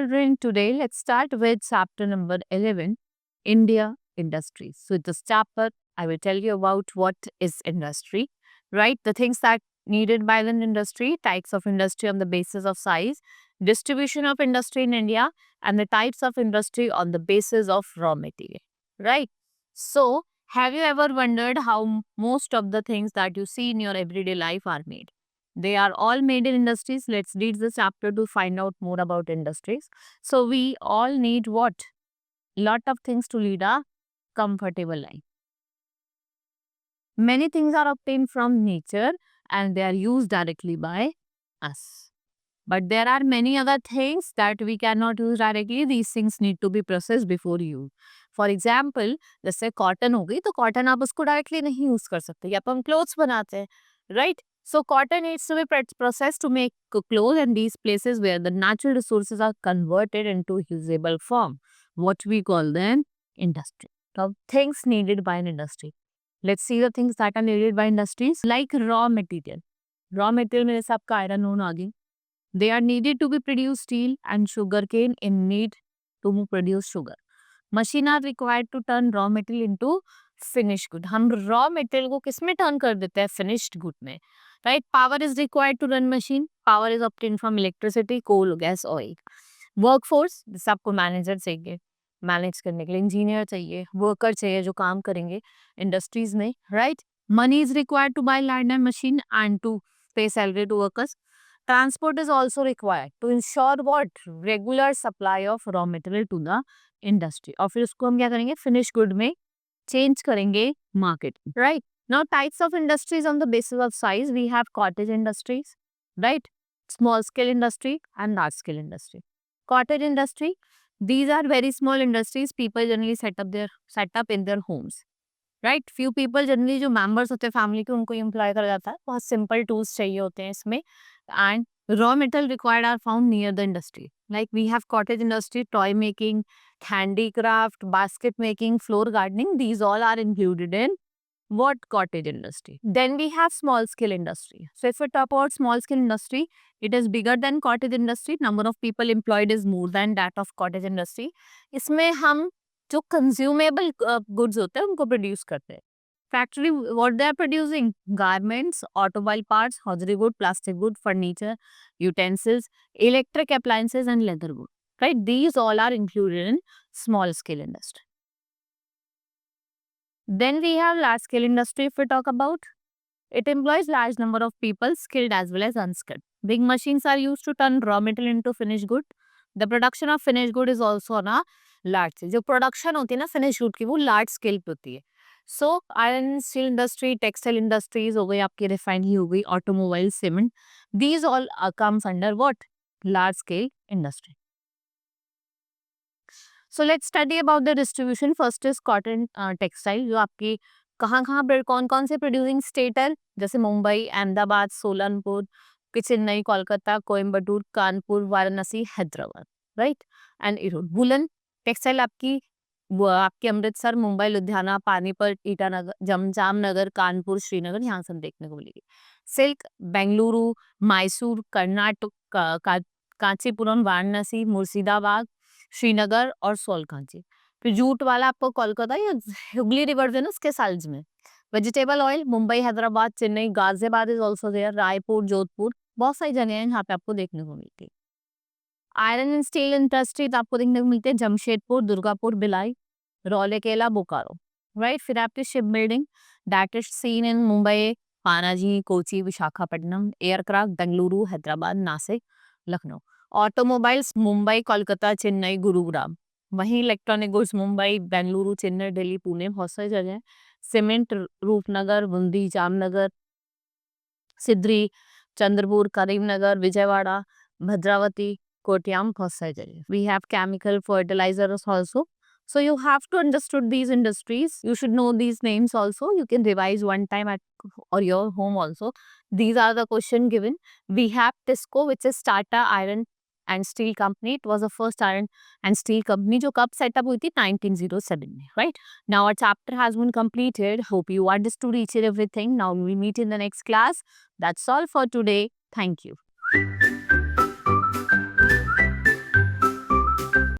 children, today let's start with chapter number 11, India Industries. So, in this chapter, I will tell you about what is industry, right? The things that needed by the industry, types of industry on the basis of size, distribution of industry in India, and the types of industry on the basis of raw material, right? So, have you ever wondered how most of the things that you see in your everyday life are made? They are all made in industries. Let's read this chapter to find out more about industries. So we all need what? Lot of things to lead a comfortable life. Many things are obtained from nature and they are used directly by us. But there are many other things that we cannot use directly. These things need to be processed before use. For example, जैसे cotton हो गई तो cotton आप उसको directly नहीं use कर सकते या तो हम क्लोथ्स बनाते हैं, right? So cotton needs to be processed to make clothes, and these places where the natural resources are converted into usable form, what we call then industry. So things needed by an industry. Let's see the things that are needed by industries like raw material. Raw material में जैसे आपका iron ऊन आ गई. They are needed to be produce steel and sugarcane in need to produce sugar. Machine are required to turn raw material into finished good. हम raw material को किस में turn कर देते हैं? Finished good में. Right? Power is required to run machine. Power is obtained from electricity, coal, gas, oil. Workforce, जैसे आपको manager चाहिए, मैनेज करने के लिए इंजीनियर चाहिए, वर्कर चाहिए जो काम करेंगे इंडस्ट्रीज में, right? Money is required to buy land and machine and to pay salary to workers. Transport is also required to ensure what regular supply of raw material to the industry. और फिर उसको हम क्या करेंगे? Finish good में change करेंगे market, right? Now types of industries on the basis of size, we have cottage industries, right? Small scale industry and large scale industry. Cottage industry, these are very small industries. People generally set up in their homes, right? Few people generally जो members होते हैं family के उनको employ करा जाता है. बहुत simple tools चाहिए होते हैं इसमें. And raw metal required are found near the industry. Like we have cottage industry, toy making, handicraft, basket making, floor gardening. These all are included in what? Cottage industry. Then we have small scale industry. So if we talk about small scale industry, it is bigger than cottage industry. Number of people employed is more than that of cottage industry. इसमें हम जो consumable goods होते हैं उनको produce करते हैं. Factory, what they are producing? Garments, automobile parts, hosiery wood, plastic wood, furniture, utensils, electric appliances and leather wood. Right? These all are included in small scale industry. Then we have large scale industry if we talk about. It employs large number of people, skilled as well as unskilled. Big machines are used to turn raw material into finished good. The production of finished good is also on a large scale. जो production होती है ना finished good की वो large scale पे होती है. So iron, steel industry, textile industries हो गई, आपकी refinery हो गई, automobile, cement. These all comes under what? Large scale industry. So let's study about the distribution. First is cotton textile, जो आपकी कहाँ पर कौन से प्रोड्यूसिंग स्टेट है, जैसे Mumbai, Ahmedabad, Solapur, Chennai, Kolkata, Coimbatore, Kanpur, Varanasi, Hyderabad, right? And Erode. Woollen textile आपकी अमृतसर, मुंबई, लुधियाना, पानीपत, ईटानगर, जामनगर, कानपुर, श्रीनगर, यहाँ सब देखने को मिलेगी. सिल्क बेंगलुरु, मैसूर, कर्नाटक, कांचीपुरम, वाराणसी, मुर्शिदाबाद, श्रीनगर और सोलकांची. फिर जूट वाला आपको कोलकाता या हुगली रिवर है ना उसके साइड्स में. Vegetable oil Mumbai, Hyderabad, Chennai, Ghaziabad is also there, Raipur, Jodhpur, बहुत सारी जगह हैं यहाँ पे आपको देखने को मिलती है. आयरन एंड स्टील इंडस्ट्री आपको देखने को मिलते हैं जमशेदपुर, दुर्गापुर, भिलाई, रौलकेला, बोकारो, राइट? फिर आपकी ship building that is seen in Mumbai, Panaji, Kochi, Visakhapatnam. Aircraft Bengaluru, Hyderabad, Nashik, Lucknow. Automobiles Mumbai, Kolkata, Chennai, Gurugram. वहीं इलेक्ट्रॉनिक गुड्स मुंबई, बेंगलुरु, चेन्नई, दिल्ली, पुणे, बहुत सारी जगह है. सीमेंट रूपनगर, बूंदी, जामनगर, सिद्री, चंद्रपुर, करीमनगर, विजयवाड़ा, भद्रावती, कोट्याम, बहुत सारी जगह. We have chemical fertilizers also. So you have to understood these industries. You should know these names also. You can revise one time at or your home also. These are the question given. We have Tisco, which is Tata Iron and Steel Company. It was the first iron and steel company जो कब setup हुई थी 1907 में, right? Now our chapter has been completed. Hope you understood each and everything. Now we meet in the next class. That's all for today. Thank you.